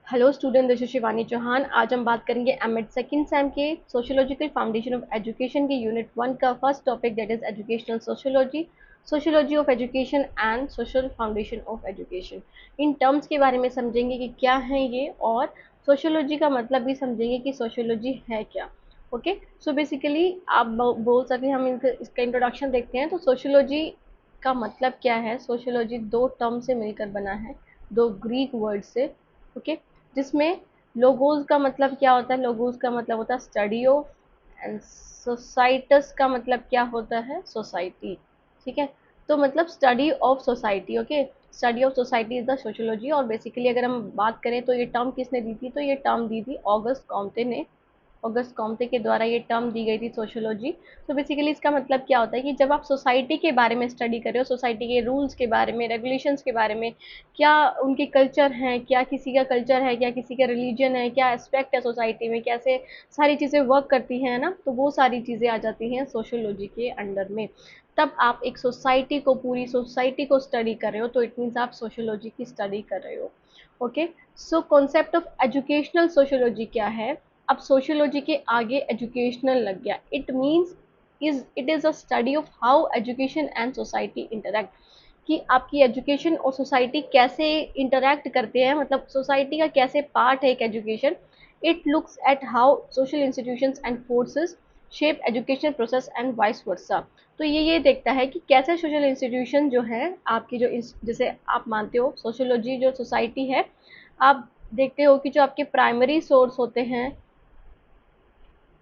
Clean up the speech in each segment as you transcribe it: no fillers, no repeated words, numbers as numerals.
Hello student, this is Shivani Chauhan. आज हम बात करेंगे एमएड सेकंड सेम के सोशियोलॉजिकल फाउंडेशन ऑफ एजुकेशन के यूनिट 1 का first topic, that is educational sociology, sociology of education and social foundation of education. In terms के बारे में समझेंगे कि क्या है ये, और सोशियोलॉजी का मतलब भी समझेंगे कि सोशियोलॉजी है क्या। ओके, सो बेसिकली आप बोल सकते हैं, हम इसका इंट्रोडक्शन देखते हैं। तो सोशियोलॉजी का मतलब क्या है? सोशियोलॉजी दो टर्म से मिलकर बना है, दो ग्रीक वर्ड से। ओके, जिसमें लोगोस का मतलब क्या होता है? लोगोस का मतलब होता है स्टडी ऑफ, एंड सोसाइटस का मतलब क्या होता है? सोसाइटी। ठीक है, तो मतलब study of society. Okay, study of society is the sociology. और बेसिकली अगर हम बात करें तो ये टर्म किसने दी थी? तो ये टर्म दी थी ऑगस्ट कॉम्टे ने। ऑगस्ट कॉम्टे के द्वारा ये टर्म दी गई थी सोशियोलॉजी। तो बेसिकली इसका मतलब क्या होता है कि जब आप सोसाइटी के बारे में स्टडी कर रहे हो, सोसाइटी के रूल्स के बारे में, रेगुलेशंस के बारे में, क्या उनके कल्चर हैं, क्या किसी का कल्चर है, क्या किसी का रिलीजन है, क्या एस्पेक्ट है सोसाइटी में, कैसे सारी चीज़ें वर्क करती हैं ना, तो वो सारी चीज़ें आ जाती हैं सोशियोलॉजी के अंडर में। तब आप एक सोसाइटी को, पूरी सोसाइटी को स्टडी कर रहे हो, तो इट मीन्स आप सोशियोलॉजी की स्टडी कर रहे हो। Okay, so concept of educational sociology क्या है? अब सोशियोलॉजी के आगे एजुकेशनल लग गया। It means it is a study of how education and society interact, कि आपकी एजुकेशन और सोसाइटी कैसे इंटरेक्ट करते हैं, मतलब सोसाइटी का कैसे पार्ट है एक education. It looks at how social institutions and forces shape education process and vice versa. तो ये देखता है कि कैसे सोशल इंस्टीट्यूशन जो है आपकी, जो जैसे आप मानते हो सोशियोलॉजी जो सोसाइटी है, आप देखते हो कि जो आपके प्राइमरी सोर्स होते हैं,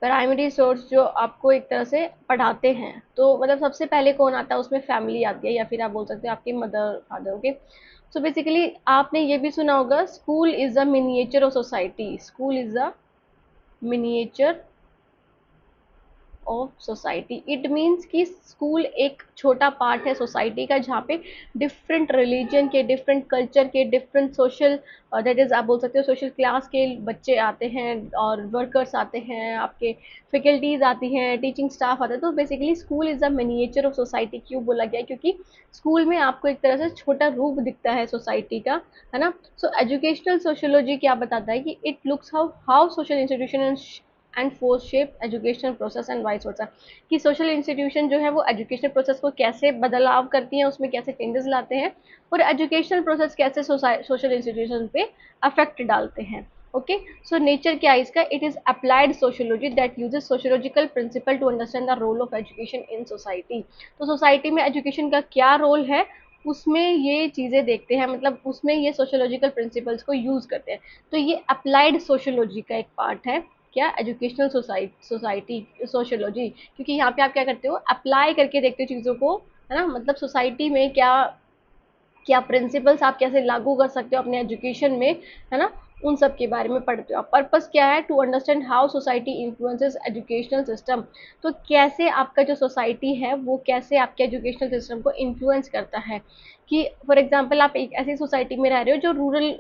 प्राइमरी सोर्स जो आपको एक तरह से पढ़ाते हैं, तो मतलब सबसे पहले कौन आता है उसमें? फैमिली आती है, या फिर आप बोल सकते हो आपके mother father. Okay, so basically आपने ये भी सुना होगा, school is a miniature of society. School is a miniature of society. It means कि स्कूल एक छोटा पार्ट है सोसाइटी का, जहाँ पे डिफरेंट रिलीजन के, डिफरेंट कल्चर के, डिफरेंट सोशल, दैट इज आप बोल सकते हो सोशल क्लास के बच्चे आते हैं, और वर्कर्स आते हैं, आपके फैकल्टीज आती हैं, टीचिंग स्टाफ आता है। तो basically school is a miniature of society क्यों बोला गया? क्योंकि स्कूल में आपको एक तरह से छोटा रूप दिखता है सोसाइटी का, है ना। सो एजुकेशनल सोशियोलॉजी क्या बताता है कि it looks how how social institution and force shape educational process and vice versa, कि सोशल इंस्टीट्यूशन जो है वो एजुकेशनल प्रोसेस को कैसे बदलाव करती हैं, उसमें कैसे चेंजेस लाते हैं, और एजुकेशनल प्रोसेस कैसे सोशल इंस्टीट्यूशन पे अफेक्ट डालते हैं। ओके, सो नेचर क्या है इसका? It is applied sociology that uses sociological principle to understand the role of education in society. तो सोसाइटी में एजुकेशन का क्या रोल है, उसमें ये चीज़ें देखते हैं, मतलब उसमें ये सोशियोलॉजिकल प्रिंसिपल्स को यूज़ करते हैं। तो ये अप्लाइड सोशियोलॉजी का एक पार्ट है। क्या? एजुकेशनल सोसाइटी सोशियोलॉजी, क्योंकि यहाँ पे आप क्या करते हो? अप्लाई करके देखते हो चीज़ों को, है ना। मतलब सोसाइटी में क्या क्या प्रिंसिपल्स आप कैसे लागू कर सकते हो अपने एजुकेशन में, है ना, उन सब के बारे में पढ़ते हो। पर्पस क्या है? To understand how society influences educational system. तो कैसे आपका जो सोसाइटी है वो कैसे आपके एजुकेशनल सिस्टम को इन्फ्लुएंस करता है। कि फॉर एग्जांपल आप एक ऐसी सोसाइटी में रह रहे हो जो रूरल,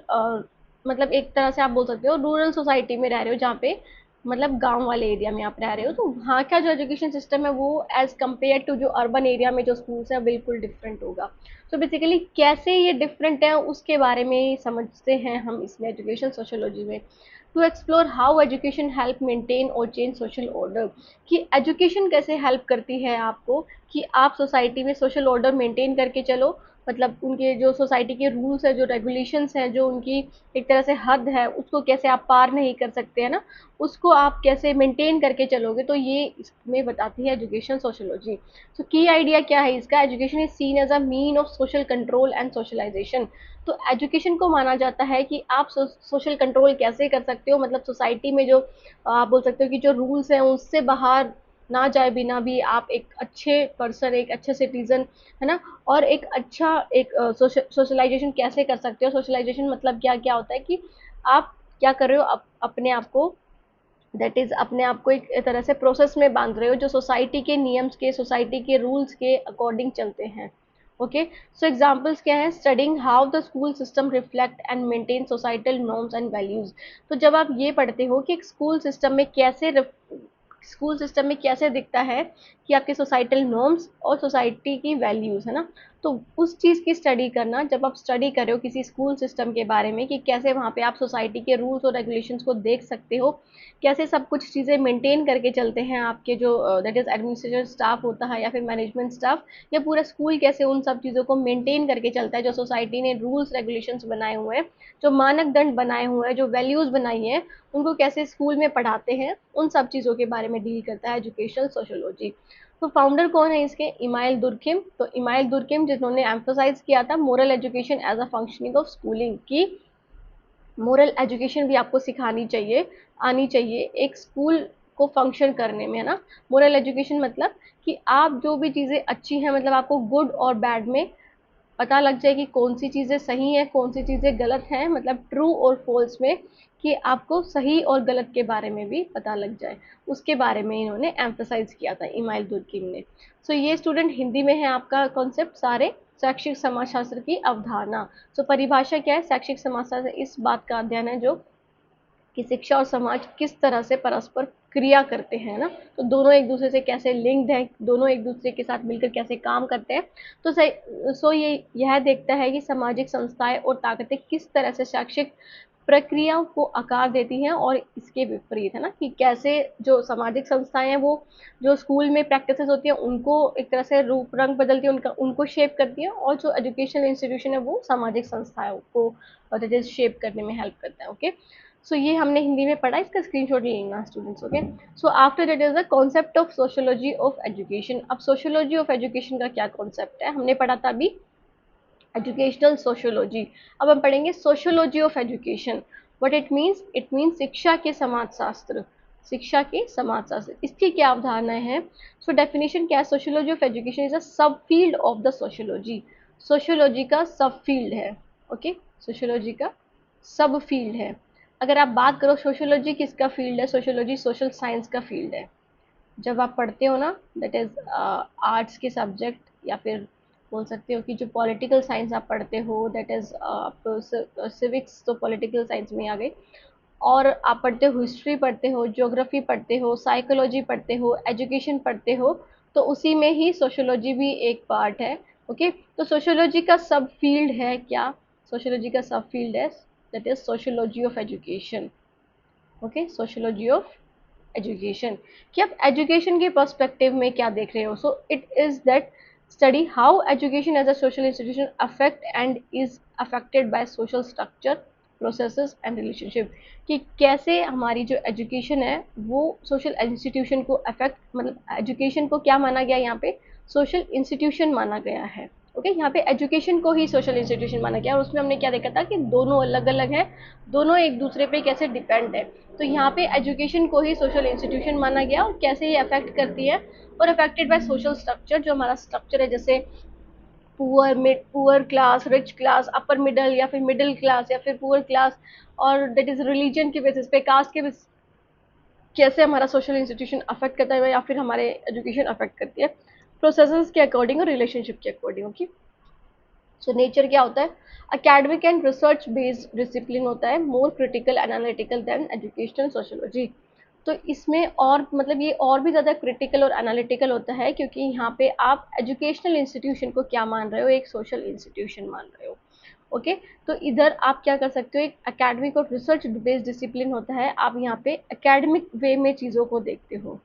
मतलब एक तरह से आप बोल सकते हो रूरल सोसाइटी में रह रहे हो, जहाँ पे मतलब गांव वाले एरिया में आप रह रहे हो, तो वहाँ का जो एजुकेशन सिस्टम है वो एज कम्पेयर टू जो अर्बन एरिया में जो स्कूल्स है बिल्कुल डिफरेंट होगा। तो बेसिकली कैसे ये डिफरेंट है उसके बारे में समझते हैं हम इसमें एजुकेशन सोशियोलॉजी में। To explore how education help maintain और चेंज सोशल ऑर्डर, कि एजुकेशन कैसे हेल्प करती है आपको कि आप सोसाइटी में सोशल ऑर्डर मेंटेन करके चलो, मतलब उनके जो सोसाइटी के रूल्स है, जो रेगुलेशंस हैं, जो उनकी एक तरह से हद है, उसको कैसे आप पार नहीं कर सकते, है ना, उसको आप कैसे मेंटेन करके चलोगे। तो ये इसमें बताती है एजुकेशन सोशियोलॉजी। तो की आइडिया क्या है इसका? Education is seen as a mean of social control and socialization. तो एजुकेशन को माना जाता है कि आप सोशल कंट्रोल कैसे कर सकते हो, मतलब सोसाइटी में जो आप बोल सकते हो कि जो रूल्स हैं उससे बाहर ना जाए बिना भी आप एक अच्छे पर्सन, एक अच्छे सिटीजन, है ना, और एक अच्छा एक सोशलाइजेशन कैसे कर सकते हो। सोशलाइजेशन मतलब क्या क्या होता है कि आप क्या कर रहे हो, अपने आप को, दैट इज अपने आप को एक तरह से प्रोसेस में बांध रहे हो जो सोसाइटी के नियम्स के, सोसाइटी के रूल्स के अकॉर्डिंग चलते हैं। ओके, सो एग्जांपल्स क्या है? Studying how the school system reflect and maintain societal norms and values. तो जब आप ये पढ़ते हो कि एक स्कूल सिस्टम में कैसे दिखता है कि आपके सोसाइटल नॉर्म्स और सोसाइटी की वैल्यूज, है ना, तो उस चीज़ की स्टडी करना, जब आप स्टडी कर रहे हो किसी स्कूल सिस्टम के बारे में कि कैसे वहाँ पे आप सोसाइटी के रूल्स और रेगुलेशंस को देख सकते हो, कैसे सब कुछ चीज़ें मेंटेन करके चलते हैं आपके जो दैट इज़ एडमिनिस्ट्रेटिव स्टाफ होता है या फिर मैनेजमेंट स्टाफ, या पूरा स्कूल कैसे उन सब चीज़ों को मेंटेन करके चलता है, जो सोसाइटी ने रूल्स रेगुलेशंस बनाए हुए हैं, जो मानक-दंड बनाए हुए हैं, जो वैल्यूज़ बनाई हैं, उनको कैसे स्कूल में पढ़ाते हैं, उन सब चीज़ों के बारे में डील करता है एजुकेशनल सोशियोलॉजी। तो फाउंडर कौन है इसके? Email Durkheim. तो इमाइल दुर्खिम जिन्होंने एम्फसाइज़ किया था moral education as a functioning of schooling, कि मोरल एजुकेशन भी आपको सिखानी चाहिए, आनी चाहिए एक स्कूल को फंक्शन करने में, है ना? मोरल एजुकेशन मतलब कि आप जो भी चीज़ें अच्छी हैं, मतलब आपको गुड और बैड में पता लग जाए कि कौन सी चीज़ें सही हैं, कौन सी चीज़ें गलत हैं, मतलब ट्रू और फॉल्स में, कि आपको सही और गलत के बारे में भी पता लग जाए। उसके बारे में इन्होंने एम्फसाइज़ किया था इमाइल दुर्किम ने। सो ये स्टूडेंट हिंदी में है आपका कॉन्सेप्ट सारे, शैक्षिक समाजशास्त्र की अवधारणा। सो परिभाषा क्या है? शैक्षिक समाजशास्त्र इस बात का अध्ययन है जो कि शिक्षा और समाज किस तरह से परस्पर क्रिया करते हैं ना, तो दोनों एक दूसरे से कैसे लिंक्ड हैं, दोनों एक दूसरे के साथ मिलकर कैसे काम करते हैं। तो सो ये यह देखता है कि सामाजिक संस्थाएं और ताकतें किस तरह से शैक्षिक प्रक्रियाओं को आकार देती हैं, और इसके विपरीत, है ना, कि कैसे जो सामाजिक संस्थाएं हैं वो जो स्कूल में प्रैक्टिसेस होती हैं उनको एक तरह से रूप रंग बदलती है, उनका उनको शेप करती है, और जो एजुकेशनल इंस्टीट्यूशन है वो सामाजिक संस्थाओं को शेप करने में हेल्प करता है। ओके, सो ये हमने हिंदी में पढ़ा, इसका स्क्रीनशॉट ले लेना students. Okay, so after that is the concept of sociology of education. अब सोशियोलॉजी ऑफ एजुकेशन का क्या कॉन्सेप्ट है, हमने पढ़ा था अभी एजुकेशनल सोशियोलॉजी। अब हम पढ़ेंगे sociology of education. What it means? It means शिक्षा के समाजशास्त्र, शिक्षा के समाजशास्त्र, इसकी क्या अवधारणाएं हैं? सो डेफिनेशन क्या है? Sociology of education is a subfield of the sociology, sociology का सब फील्ड है। ओके, सोशियोलॉजी का सब फील्ड है। अगर आप बात करो सोशियोलॉजी किसका फील्ड है, सोशियोलॉजी सोशल साइंस का फील्ड है। जब आप पढ़ते हो ना, दैट इज़ आर्ट्स के सब्जेक्ट, या फिर बोल सकते हो कि जो पॉलिटिकल साइंस आप पढ़ते हो, दैट इज़ आप सिविक्स तो पॉलिटिकल साइंस में आ गई, और आप पढ़ते हो हिस्ट्री पढ़ते हो, ज्योग्राफी पढ़ते हो, साइकोलॉजी पढ़ते हो, एजुकेशन पढ़ते हो, तो उसी में ही सोशियोलॉजी भी एक पार्ट है। ओके, तो सोशियोलॉजी का सब फील्ड है क्या? सोशियोलॉजी का सब फील्ड है, that is sociology of education. Okay, sociology of education, कि आप एजुकेशन के पर्सपेक्टिव में क्या देख रहे हो। So it is that study how education as a social institution affect and is affected by social structure, processes and relationship, कि कैसे हमारी जो एजुकेशन है वो सोशल इंस्टीट्यूशन को अफेक्ट, मतलब एजुकेशन को क्या माना गया यहाँ पे? सोशल इंस्टीट्यूशन माना गया है। ओके, यहाँ पे एजुकेशन को ही सोशल इंस्टीट्यूशन माना गया, और उसमें हमने क्या देखा था कि दोनों अलग अलग है, दोनों एक दूसरे पे कैसे डिपेंड है। तो यहाँ पे एजुकेशन को ही सोशल इंस्टीट्यूशन माना गया, और कैसे ये अफेक्ट करती है, और अफेक्टेड बाय सोशल स्ट्रक्चर, जो हमारा स्ट्रक्चर है, जैसे poor class, rich class, upper middle, या फिर मिडिल क्लास, या फिर पुअर क्लास, और दैट इज रिलीजन के बेसिस पे, कास्ट के बेसिस, कैसे हमारा सोशल इंस्टीट्यूशन अफेक्ट करता है, या फिर हमारे एजुकेशन अफेक्ट करती है, प्रोसेसेस के अकॉर्डिंग और रिलेशनशिप के अकॉर्डिंग। ओके, सो नेचर क्या होता है? Academic and research based discipline होता है, more critical analytical than educational sociology. तो इसमें और मतलब ये और भी ज़्यादा क्रिटिकल और एनालिटिकल होता है, क्योंकि यहाँ पे आप एजुकेशनल इंस्टीट्यूशन को क्या मान रहे हो? एक सोशल इंस्टीट्यूशन मान रहे हो। ओके, तो इधर आप क्या कर सकते हो, एक एकेडमिक और रिसर्च बेस्ड डिसिप्लिन होता है, आप यहाँ पे एकेडमिक वे में चीज़ों को देखते हो,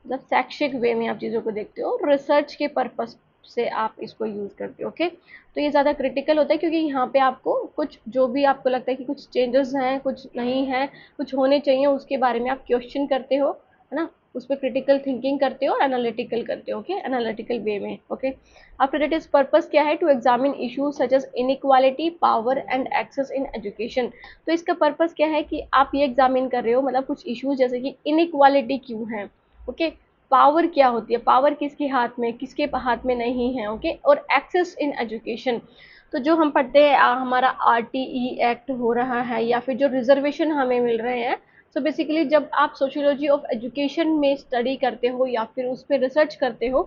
मतलब शैक्षिक वे में आप चीज़ों को देखते हो, रिसर्च के पर्पस से आप इसको यूज़ करते हो। ओके, तो ये ज़्यादा क्रिटिकल होता है, क्योंकि यहाँ पे आपको कुछ जो भी आपको लगता है कि कुछ चेंजेस हैं, कुछ नहीं है, कुछ होने चाहिए, उसके बारे में आप क्वेश्चन करते हो, है ना, उस पर क्रिटिकल थिंकिंग करते हो और एनालिटिकल करते हो। ओके, एनालिटिकल वे में। Okay, after that is purpose क्या है? To examine issues such as inequality, power and access in education. तो इसका पर्पस क्या है कि आप ये एग्जामिन कर रहे हो, मतलब कुछ इशूज जैसे कि इनइक्वालिटी क्यों है, ओके, पावर क्या होती है, पावर किसके हाथ में, किसके हाथ में नहीं है, ओके, और एक्सेस इन एजुकेशन। तो जो हम पढ़ते हैं हमारा आरटीई एक्ट हो रहा है, या फिर जो रिजर्वेशन हमें मिल रहे हैं, सो बेसिकली जब आप सोशियोलॉजी ऑफ एजुकेशन में स्टडी करते हो या फिर उस पर रिसर्च करते हो,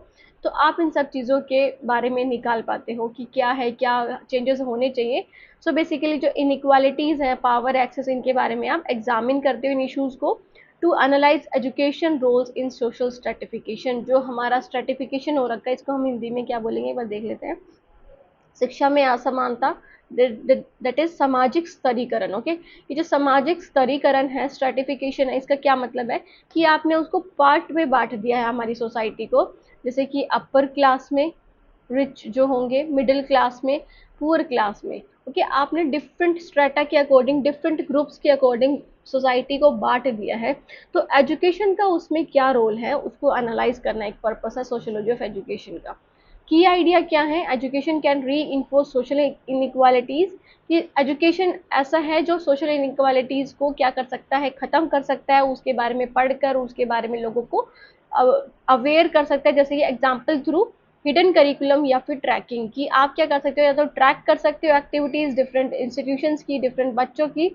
तो आप इन सब चीज़ों के बारे में निकाल पाते हो कि क्या है, क्या चेंजेस होने चाहिए। सो बेसिकली जो इनइक्वालिटीज़ हैं, पावर एक्सेस, इनके बारे में आप एग्जामिन करते हो इन इशूज़ को, to analyse education roles in social stratification. जो हमारा स्ट्रेटिफिकेशन हो रखा है, इसको हम हिंदी में क्या बोलेंगे, एक बार देख लेते हैं। शिक्षा में असमानता, दैट इज सामाजिक स्तरीकरण। ओके, ये जो सामाजिक स्तरीकरण है, स्ट्रेटिफिकेशन है, इसका क्या मतलब है कि आपने उसको पार्ट में बांट दिया है हमारी सोसाइटी को। जैसे कि अपर क्लास में रिच जो होंगे, मिडिल क्लास में, पुअर क्लास में। ओके, आपने डिफरेंट स्ट्रेटा के अकॉर्डिंग, डिफरेंट ग्रुप्स के अकॉर्डिंग सोसाइटी को बांट दिया है। तो एजुकेशन का उसमें क्या रोल है, उसको एनालाइज करना एक पर्पस है सोशियोलॉजी ऑफ एजुकेशन का। की आइडिया क्या है, एजुकेशन कैन री इन्फोर्स सोशल इनइक्वालिटीज। कि एजुकेशन ऐसा है जो सोशल इनइक्वालिटीज को क्या कर सकता है, खत्म कर सकता है, उसके बारे में पढ़कर उसके बारे में लोगों को अवेयर कर सकता है। जैसे कि एग्जाम्पल थ्रू हिडन करिकुलम या फिर ट्रैकिंग, कि आप क्या कर सकते हो, या तो ट्रैक कर सकते हो एक्टिविटीज डिफरेंट इंस्टीट्यूशंस की, डिफरेंट बच्चों की,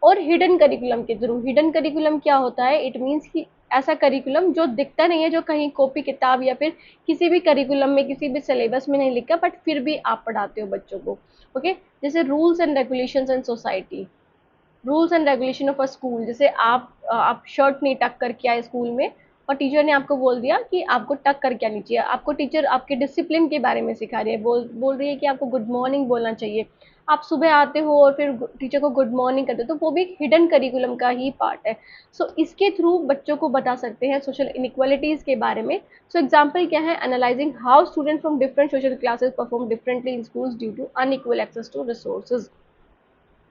और हिडन करिकुलम के थ्रू। हिडन करिकुलम क्या होता है, इट मीन्स कि ऐसा करिकुलम जो दिखता नहीं है, जो कहीं कॉपी किताब या फिर किसी भी करिकुलम में, किसी भी सिलेबस में नहीं लिखा, बट फिर भी आप पढ़ाते हो बच्चों को। ओके, जैसे rules and regulations in society, rules and regulation of a school. जैसे आप शर्ट नहीं टक करके आए स्कूल में, और टीचर ने आपको बोल दिया कि आपको टक करके आनी चाहिए। आपको टीचर आपके डिसिप्लिन के बारे में सिखा रही है, बोल रही है कि आपको गुड मॉर्निंग बोलना चाहिए। आप सुबह आते हो और फिर टीचर को गुड मॉर्निंग करते हो, तो वो भी हिडन करिकुलम का ही पार्ट है। सो इसके थ्रू बच्चों को बता सकते हैं सोशल इनइक्वालिटीज के बारे में। सो एग्जाम्पल क्या है, analysing how student from different social classes perform differently in schools due to unequal access to resources.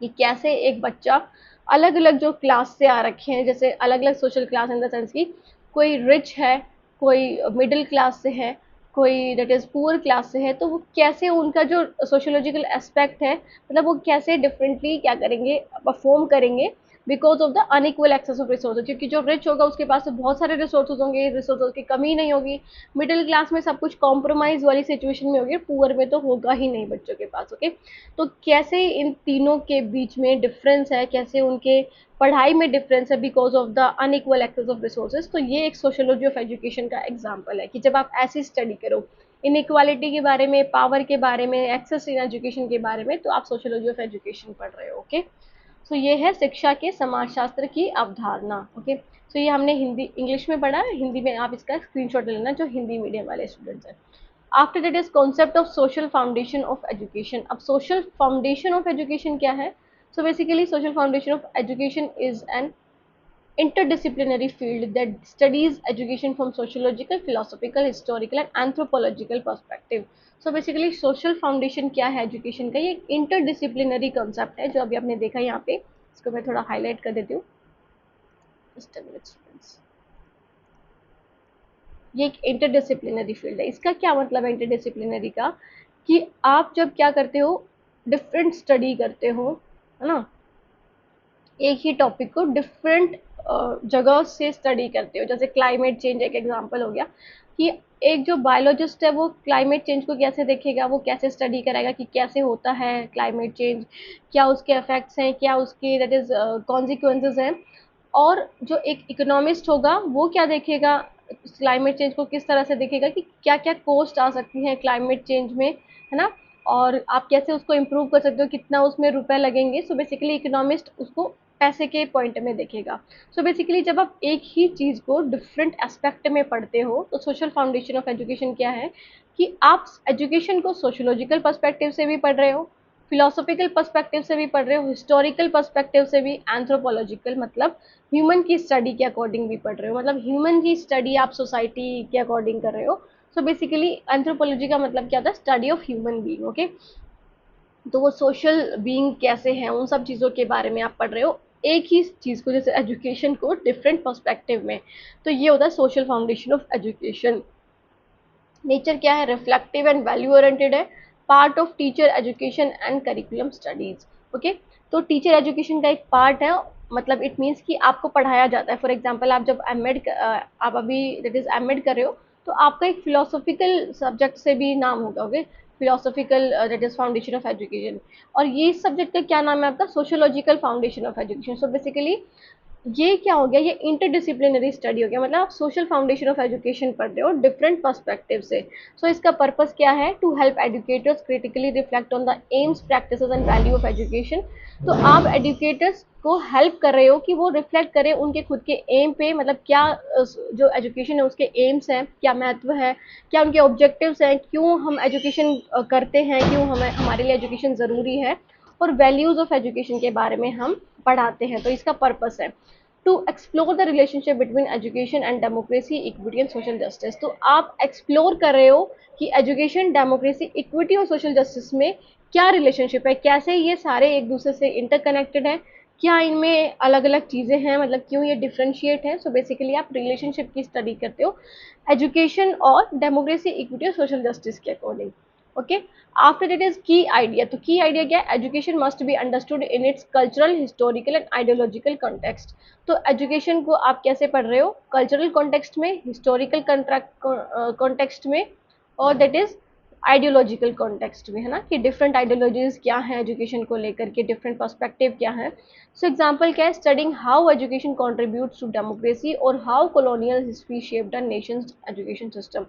कि कैसे एक बच्चा अलग अलग जो क्लास से आ रखे हैं, जैसे अलग अलग social class in the sense की कोई रिच है, कोई मिडिल क्लास से है, कोई दैट इज पुअर क्लास से है, तो वो कैसे उनका जो सोशोलॉजिकल एस्पेक्ट है, मतलब वो कैसे डिफरेंटली क्या करेंगे, परफॉर्म करेंगे, because of the unequal access of resources. क्योंकि जो रिच होगा उसके पास तो बहुत सारे रिसोर्सेज होंगे, रिसोर्सेज की कमी नहीं होगी। मिडिल क्लास में सब कुछ कॉम्प्रोमाइज वाली सिचुएशन में होगी, पुअर में तो होगा ही नहीं बच्चों के पास। ओके, तो कैसे इन तीनों के बीच में डिफरेंस है, कैसे उनके पढ़ाई में डिफरेंस है because of the unequal access of resources. तो ये एक सोशियोलॉजी ऑफ एजुकेशन का एग्जाम्पल है कि जब आप ऐसी स्टडी करो इनइक्वालिटी के बारे में, पावर के बारे में, एक्सेस इन एजुकेशन के बारे में, तो आप सोशियोलॉजी ऑफ एजुकेशन पढ़ रहे हो। ओके, सो ये है शिक्षा के समाजशास्त्र की अवधारणा। ओके, सो ये हमने हिंदी इंग्लिश में पढ़ा है, हिंदी में आप इसका स्क्रीनशॉट ले लेना जो हिंदी मीडियम वाले स्टूडेंट्स हैं। After that is concept of social foundation of education. अब सोशल फाउंडेशन ऑफ एजुकेशन क्या है? So basically social foundation of education is an interdisciplinary field that studies education from sociological, philosophical, historical and anthropological perspective. So basically social foundation क्या है education का, ये interdisciplinary concept है जो अभी आपने देखा यहाँ पे। इसको मैं थोड़ा हाईलाइट कर देती हूँ। Just a minute, students. ये एक इंटरडिसिप्लिनरी फील्ड है। इसका क्या मतलब है इंटरडिसिप्लिनरी का, कि आप जब क्या करते हो, डिफरेंट स्टडी करते हो, है ना, एक ही टॉपिक को डिफरेंट जगह से स्टडी करते हो। जैसे क्लाइमेट चेंज एक एग्जांपल हो गया, कि एक जो बायोलॉजिस्ट है वो क्लाइमेट चेंज को कैसे देखेगा, वो कैसे स्टडी कराएगा कि कैसे होता है क्लाइमेट चेंज, क्या उसके इफेक्ट्स हैं, क्या उसके दैट इज कॉन्सिक्वेंसेज हैं। और जो एक इकोनॉमिस्ट होगा वो क्या देखेगा, क्लाइमेट चेंज को किस तरह से देखेगा कि क्या क्या कॉस्ट आ सकती है क्लाइमेट चेंज में, है ना, और आप कैसे उसको इम्प्रूव कर सकते हो, कितना उसमें रुपए लगेंगे। सो बेसिकली इकोनॉमिस्ट उसको पैसे के पॉइंट में देखेगा। सो बेसिकली जब आप एक ही चीज़ को डिफरेंट एस्पेक्ट में पढ़ते हो, तो सोशल फाउंडेशन ऑफ एजुकेशन क्या है, कि आप एजुकेशन को सोशोलॉजिकल पर्सपेक्टिव से भी पढ़ रहे हो, फिलोसॉफिकल पर्सपेक्टिव से भी पढ़ रहे हो, हिस्टोरिकल पर्सपेक्टिव से भी, एंथ्रोपोलॉजिकल मतलब ह्यूमन की स्टडी के अकॉर्डिंग भी पढ़ रहे हो, मतलब ह्यूमन की स्टडी आप सोसाइटी के अकॉर्डिंग कर रहे हो। सो बेसिकली एंथ्रोपोलॉजी का मतलब क्या था, study of human being. Okay, तो वो सोशल बीइंग कैसे हैं, उन सब चीज़ों के बारे में आप पढ़ रहे हो एक ही चीज़ को, जैसे एजुकेशन को डिफरेंट पर्सपेक्टिव में। तो ये होता है social foundation of education. Nature क्या है, रिफ्लेक्टिव एंड वैल्यू ओरिएंटेड है, part of teacher education and curriculum studies. Okay, तो टीचर एजुकेशन का एक पार्ट है, मतलब इट मीन्स कि आपको पढ़ाया जाता है। फॉर एग्जाम्पल आप जब एमएड, आप अभी दैट इज एमएड कर रहे हो, तो आपका एक फिलोसॉफिकल सब्जेक्ट से भी नाम होगा। Okay, philosophical that is foundation of education. और ये सब्जेक्ट का क्या नाम है आपका, sociological foundation of education. So basically ये क्या हो गया, ये इंटरडिसिप्लिनरी स्टडी हो गया, मतलब आप सोशल फाउंडेशन ऑफ एजुकेशन पढ़ रहे हो डिफरेंट पर्सपेक्टिव से। सो इसका पर्पस क्या है, to help educators critically reflect on the aims practices and value of education. तो आप एजुकेटर्स को हेल्प कर रहे हो कि वो रिफ्लेक्ट करें उनके खुद के एम पे, मतलब क्या जो एजुकेशन है उसके एम्स हैं, क्या महत्व है, क्या उनके ऑब्जेक्टिव्स हैं, क्यों हम एजुकेशन करते हैं, क्यों हमें हमारे लिए एजुकेशन ज़रूरी है, और वैल्यूज़ ऑफ एजुकेशन के बारे में हम पढ़ाते हैं। तो इसका पर्पस है to explore the relationship between education and democracy, equity and social justice. तो आप एक्सप्लोर कर रहे हो कि एजुकेशन, डेमोक्रेसी, इक्विटी और सोशल जस्टिस में क्या रिलेशनशिप है, कैसे ये सारे एक दूसरे से इंटरकनेक्टेड हैं, क्या इनमें अलग अलग चीज़ें हैं, मतलब क्यों ये डिफ्रेंशिएट है। सो बेसिकली आप रिलेशनशिप की स्टडी करते हो एजुकेशन और डेमोक्रेसी, इक्विटी और सोशल जस्टिस के according. Okay, after it is की आइडिया। तो की आइडिया क्या है, education must be understood in its cultural, historical and ideological context. तो एजुकेशन को आप कैसे पढ़ रहे हो, कल्चरल कॉन्टेक्स्ट में, हिस्टोरिकल कॉन्टेक्स्ट में, और दैट इज आइडियोलॉजिकल कॉन्टेक्स्ट में, है ना, कि डिफरेंट आइडियोलॉजीज क्या हैं एजुकेशन को लेकर के, डिफरेंट पर्सपेक्टिव क्या है। सो एग्जाम्पल क्या है, studying how education contributes to democracy और how colonial history shaped the nation's education system.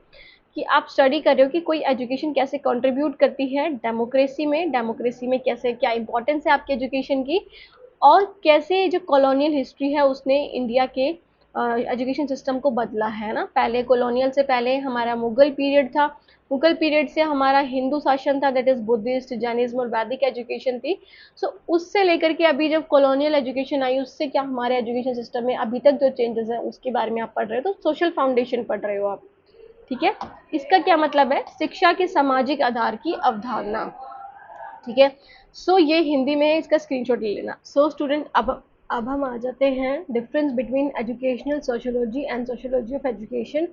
कि आप स्टडी कर रहे हो कि कोई एजुकेशन कैसे कंट्रीब्यूट करती है डेमोक्रेसी में, डेमोक्रेसी में कैसे, क्या इंपॉर्टेंस है आपके एजुकेशन की, और कैसे जो कॉलोनियल हिस्ट्री है उसने इंडिया के एजुकेशन सिस्टम को बदला है ना। पहले कॉलोनियल से पहले हमारा मुगल पीरियड था, मुगल पीरियड से हमारा हिंदू शासन था, दैट इज बुद्धिस्ट, जैनिज्म और वैदिक एजुकेशन थी। सो उससे लेकर के अभी जब कॉलोनियल एजुकेशन आई, उससे क्या हमारे एजुकेशन सिस्टम में अभी तक जो चेंजेस हैं उसके बारे में आप पढ़ रहे हो, तो सोशल फाउंडेशन पढ़ रहे हो आप। ठीक है, इसका क्या मतलब है, शिक्षा के सामाजिक आधार की अवधारणा। ठीक है, सो ये हिंदी में है, इसका स्क्रीनशॉट ले लेना। सो स्टूडेंट, अब हम आ जाते हैं difference between educational sociology and sociology of education.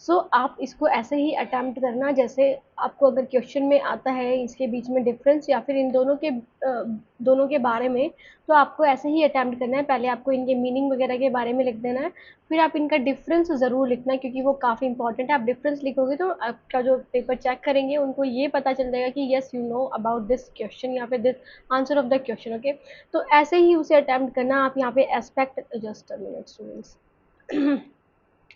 So आप इसको ऐसे ही अटैम्प्ट करना जैसे आपको अगर क्वेश्चन में आता है इसके बीच में डिफरेंस या फिर इन दोनों के बारे में, तो आपको ऐसे ही अटैम्प्ट करना है। पहले आपको इनके मीनिंग वगैरह के बारे में लिख देना है, फिर आप इनका डिफरेंस ज़रूर लिखना है क्योंकि वो काफ़ी इंपॉर्टेंट है। आप डिफरेंस लिखोगे तो आपका जो पेपर चेक करेंगे उनको ये पता चल जाएगा कि yes you know about this question या फिर this answer of the question. Okay, तो ऐसे ही उसे अटैम्प्ट करना। आप यहाँ पे aspect, just a minute students,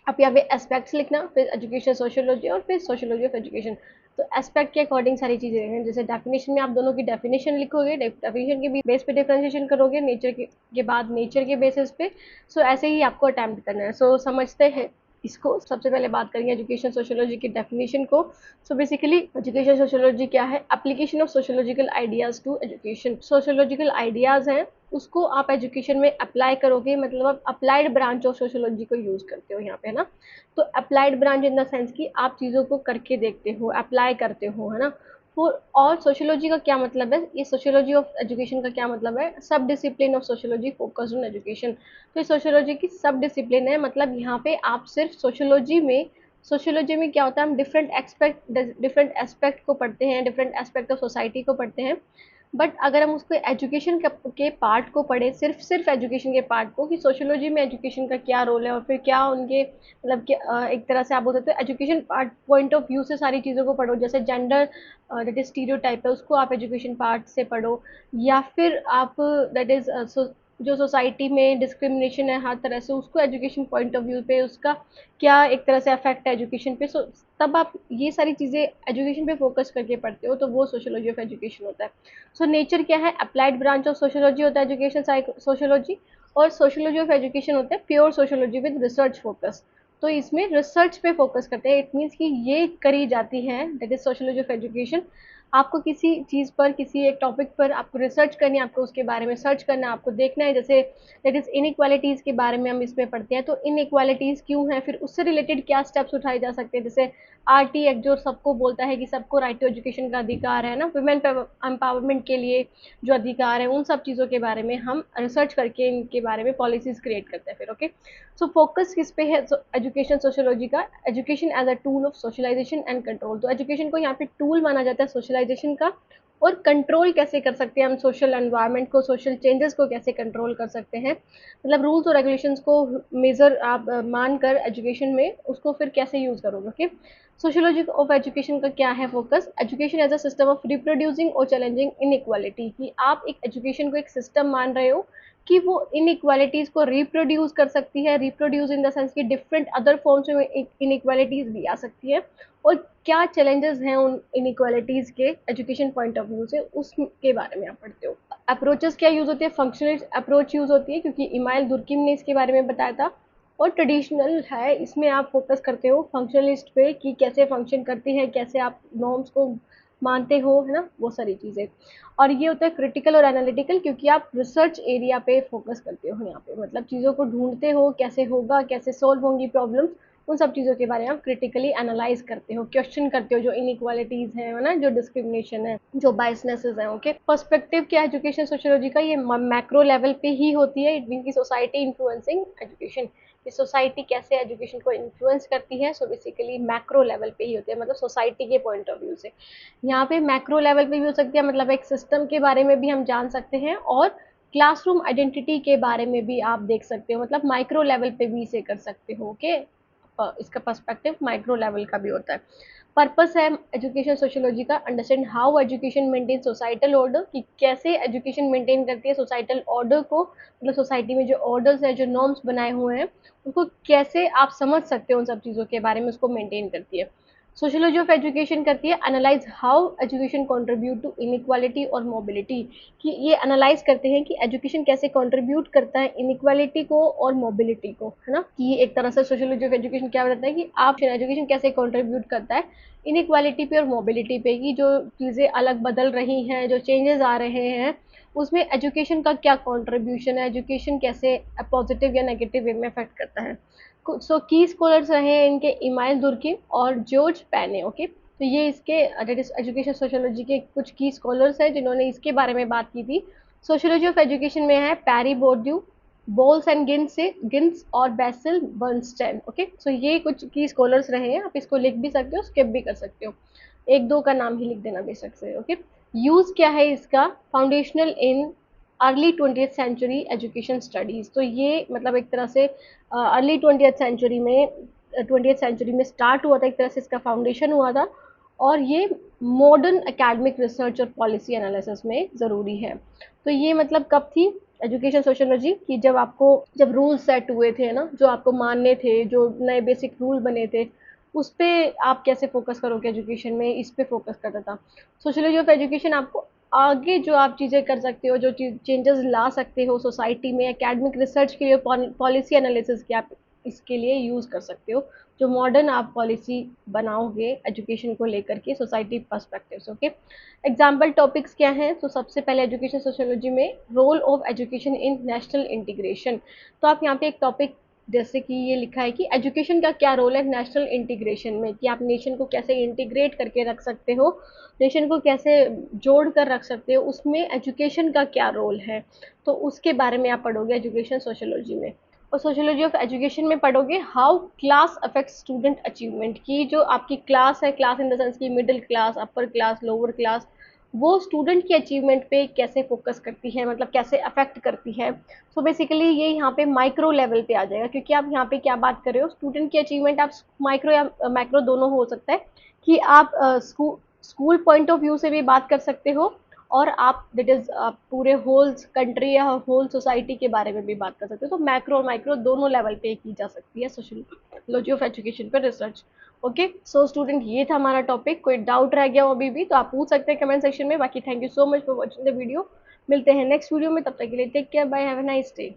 आप यहाँ पे एस्पेक्ट्स लिखना, फिर एजुकेशन सोशियोलॉजी और फिर सोशियोलॉजी ऑफ एजुकेशन। तो एस्पेक्ट के अकॉर्डिंग सारी चीज़ें हैं, जैसे डेफिनेशन में आप दोनों की डेफिनेशन लिखोगे, डेफिनेशन के बेस पे डिफरेंशिएशन करोगे, नेचर के बाद नेचर के बेसिस पे। सो ऐसे ही आपको अटैम्प्ट करना है। सो समझते हैं इसको। सबसे पहले बात करेंगे एजुकेशन सोशियोलॉजी की डेफिनेशन को। सो बेसिकली एजुकेशन सोशियोलॉजी क्या है, application of sociological ideas to education. Sociological ideas हैं उसको आप एजुकेशन में अप्लाई करोगे, मतलब आप अप्लाइड ब्रांच ऑफ सोशियोलॉजी को यूज़ करते हो यहाँ पे, है ना। तो applied branch in the sense कि आप चीज़ों को करके देखते हो, अप्लाई करते हो, है ना। और सोशियोलॉजी का क्या मतलब है, ये सोशियोलॉजी ऑफ एजुकेशन का क्या मतलब है, सब discipline of sociology focused on education. तो ये सोशियोलॉजी की सब डिसिप्लिन है, मतलब यहाँ पे आप सिर्फ सोशियोलॉजी में क्या होता है, हम डिफरेंट एस्पेक्ट को पढ़ते हैं, डिफरेंट एस्पेक्ट ऑफ सोसाइटी को पढ़ते हैं। बट अगर हम उसको एजुकेशन के पार्ट को पढ़े, सिर्फ एजुकेशन के पार्ट को, कि सोशियोलॉजी में एजुकेशन का क्या रोल है और फिर क्या उनके मतलब कि एक तरह से आप बोल सकते हो education part point of view से सारी चीज़ों को पढ़ो। जैसे जेंडर दैट इज स्टीरियोटाइप है उसको आप एजुकेशन पार्ट से पढ़ो, या फिर आप दैट इज जो सोसाइटी में डिस्क्रिमिनेशन है हर तरह से, उसको एजुकेशन पॉइंट ऑफ व्यू पे उसका क्या एक तरह से अफेक्ट है एजुकेशन पे। सो तब आप ये सारी चीज़ें एजुकेशन पे फोकस करके पढ़ते हो, तो वो सोशियोलॉजी ऑफ एजुकेशन होता है। सो नेचर क्या है, अप्लाइड ब्रांच ऑफ सोशियोलॉजी होता है एजुकेशन सोशियोलॉजी, और सोशियोलॉजी ऑफ एजुकेशन होता है pure sociology with research focus. तो इसमें रिसर्च पे फोकस करते हैं, इट मीन्स कि ये करी जाती है, that is sociology of education. आपको किसी चीज़ पर, किसी एक टॉपिक पर आपको रिसर्च करनी है, आपको उसके बारे में सर्च करना है, आपको देखना है। जैसे दैट इज इनइक्वालिटीज़ के बारे में हम इसमें पढ़ते हैं, तो इनइक्वालिटीज़ क्यों है, फिर उससे रिलेटेड क्या स्टेप्स उठाए जा सकते हैं। जैसे आरटी एक्ट जो सबको बोलता है कि सबको राइट टू एजुकेशन का अधिकार है ना, वुमेन एम्पावरमेंट के लिए जो अधिकार है, उन सब चीज़ों के बारे में हम रिसर्च करके इनके बारे में पॉलिसीज क्रिएट करते हैं फिर। ओके, सो फोकस किस पे है एजुकेशन सोशियोलॉजी का, education as a tool of socialization and control. तो एजुकेशन को यहाँ पे टूल माना जाता है सोशलाइजेशन का, और कंट्रोल कैसे कर सकते हैं हम सोशल एनवायरनमेंट को, सोशल चेंजेस को कैसे कंट्रोल कर सकते हैं, मतलब रूल्स और रेगुलेशंस को मेजर आप मान कर एजुकेशन में उसको फिर कैसे यूज़ करोगे। ओके, सोशियोलॉजी ऑफ एजुकेशन का क्या है focus? Education as a system of reproducing और चैलेंजिंग इनइक्वालिटी, कि आप एक एजुकेशन को एक सिस्टम मान रहे हो कि वो इनइक्वालिटीज को रिप्रोड्यूस कर सकती है, रिप्रोड्यूस इन द सेंस कि डिफरेंट अदर फॉर्म्स में इनइक्वालिटीज भी आ सकती है, और क्या चैलेंजेस हैं उन इनइक्वालिटीज के एजुकेशन पॉइंट ऑफ व्यू से, उसके बारे में आप पढ़ते हो। अप्रोचेस क्या यूज होती है? फंक्शनल अप्रोच यूज होती है, क्योंकि इमाइल दुर्किम ने इसके बारे में बताया था। और ट्रेडिशनल है, इसमें आप फोकस करते हो फंक्शनलिस्ट पे कि कैसे फंक्शन करती है, कैसे आप नॉर्म्स को मानते हो, है ना, वो सारी चीज़ें। और ये होता है क्रिटिकल और एनालिटिकल, क्योंकि आप रिसर्च एरिया पे फोकस करते हो यहाँ पे, मतलब चीज़ों को ढूंढते हो कैसे होगा, कैसे सॉल्व होंगी प्रॉब्लम्स, उन सब चीज़ों के बारे में आप क्रिटिकली एनालाइज करते हो, क्वेश्चन करते हो जो इनइक्वालिटीज़ है ना, जो डिस्क्रिमिनेशन है, जो बायसनेसेस हैं। ओके, पर्सपेक्टिव क्या एजुकेशन सोशियोलॉजी का? ये मैक्रो लेवल पे ही होती है, इट मीन की सोसाइटी इन्फ्लुएंसिंग एजुकेशन, कि सोसाइटी कैसे एजुकेशन को इन्फ्लुएंस करती है। सो बेसिकली मैक्रो लेवल पे ही होती है, मतलब सोसाइटी के पॉइंट ऑफ व्यू से। यहाँ पे मैक्रो लेवल पे भी हो सकती है, मतलब एक सिस्टम के बारे में भी हम जान सकते हैं, और क्लासरूम आइडेंटिटी के बारे में भी आप देख सकते हो, मतलब माइक्रो लेवल पे भी इसे कर सकते हो। ओके, इसका पर्सपेक्टिव माइक्रो लेवल का भी होता है। पर्पस है एजुकेशन सोशियोलॉजी का, understand how education maintain societal order, कि कैसे एजुकेशन मेंटेन करती है सोसाइटल ऑर्डर को, मतलब सोसाइटी में जो ऑर्डर्स है, जो नॉर्म्स बनाए हुए हैं, उनको कैसे आप समझ सकते हो, उन सब चीज़ों के बारे में उसको मेंटेन करती है। सोशियोलॉजी ऑफ एजुकेशन करती है analyse how education contribute to inequality और मोबिलिटी, कि ये एनालाइज करते हैं कि एजुकेशन कैसे कंट्रीब्यूट करता है इनइक्वालिटी को और मोबिलिटी को, है ना, कि एक तरह से सोशियोलॉजी ऑफ एजुकेशन क्या बताता है कि आप एजुकेशन कैसे कंट्रीब्यूट करता है इनइक्वालिटी पे और मोबिलिटी पे, कि जो चीज़ें अलग बदल रही हैं, जो चेंजेस आ रहे हैं, उसमें एजुकेशन का क्या कंट्रीब्यूशन है, एजुकेशन कैसे पॉजिटिव या नेगेटिव वे में अफेक्ट करता है। सो की स्कॉलर्स रहे हैं इनके इमाइल दुर्किम और जॉर्ज पैने। ओके, तो ये इसके डेट इज एजुकेशन सोशियोलॉजी के कुछ की स्कॉलर्स हैं जिन्होंने इसके बारे में बात की थी। सोशियोलॉजी ऑफ एजुकेशन में है पैरी बोर्ड्यू, बोल्स एंड गिन्स और बेसिल बर्नस्टेन। ओके, सो ये कुछ की स्कॉलर्स रहे हैं, आप इसको लिख भी सकते हो, स्किप भी कर सकते हो, एक दो का नाम ही लिख देना बेशक से। ओके, यूज क्या है इसका? Foundational in early 20th century education studies, तो ये मतलब एक तरह से अर्ली 20th सेंचुरी में स्टार्ट हुआ था, एक तरह से इसका फाउंडेशन हुआ था, और ये मॉडर्न एकेडमिक रिसर्च और पॉलिसी एनालिसिस में ज़रूरी है। तो ये मतलब कब थी एजुकेशन सोशियोलॉजी, कि जब रूल सेट हुए थे ना, जो आपको मानने थे, जो नए बेसिक रूल बने थे, उस पे आप कैसे फोकस करोगे एजुकेशन में, इस पे फोकस करता था। सोशियोलॉजी ऑफ एजुकेशन आपको आगे जो आप चीज़ें कर सकते हो, जो चेंजेस ला सकते हो सोसाइटी में, एकेडमिक रिसर्च के लिए, पॉलिसी एनालिसिस के आप इसके लिए यूज़ कर सकते हो, जो मॉडर्न आप पॉलिसी बनाओगे एजुकेशन को लेकर के सोसाइटी पर्सपेक्टिव से। ओके, एग्जाम्पल टॉपिक्स क्या हैं? तो सबसे पहले एजुकेशन सोशियोलॉजी में role of education in national integration, तो आप यहाँ पे एक टॉपिक जैसे कि ये लिखा है कि एजुकेशन का क्या रोल है नेशनल इंटीग्रेशन में, कि आप नेशन को कैसे इंटीग्रेट करके रख सकते हो, नेशन को कैसे जोड़ कर रख सकते हो, उसमें एजुकेशन का क्या रोल है, तो उसके बारे में आप पढ़ोगे एजुकेशन सोशियोलॉजी में। और सोशियोलॉजी ऑफ एजुकेशन में पढ़ोगे how class affect student achievement, की जो आपकी क्लास है, क्लास इन द सेंस की middle class, upper class, lower class, वो स्टूडेंट की अचीवमेंट पे कैसे फोकस करती है, मतलब कैसे अफेक्ट करती है। सो बेसिकली ये यहाँ पे माइक्रो लेवल पे आ जाएगा, क्योंकि आप यहाँ पे क्या बात कर रहे हो, स्टूडेंट की अचीवमेंट आप माइक्रो या मैक्रो दोनों हो सकता है, कि आप स्कूल पॉइंट ऑफ व्यू से भी बात कर सकते हो, और आप दैट इज पूरे होल कंट्री या होल सोसाइटी के बारे में भी बात कर सकते हो। तो मैक्रो और माइक्रो दोनों लेवल पे की जा सकती है सोशियोलॉजी ऑफ एजुकेशन पर रिसर्च। ओके, सो स्टूडेंट ये था हमारा टॉपिक, कोई डाउट रह गया हो अभी भी तो आप पूछ सकते हैं कमेंट सेक्शन में। बाकी thank you so much for watching the video, मिलते हैं नेक्स्ट वीडियो में, तब तक के लिए take care, bye, have a nice day.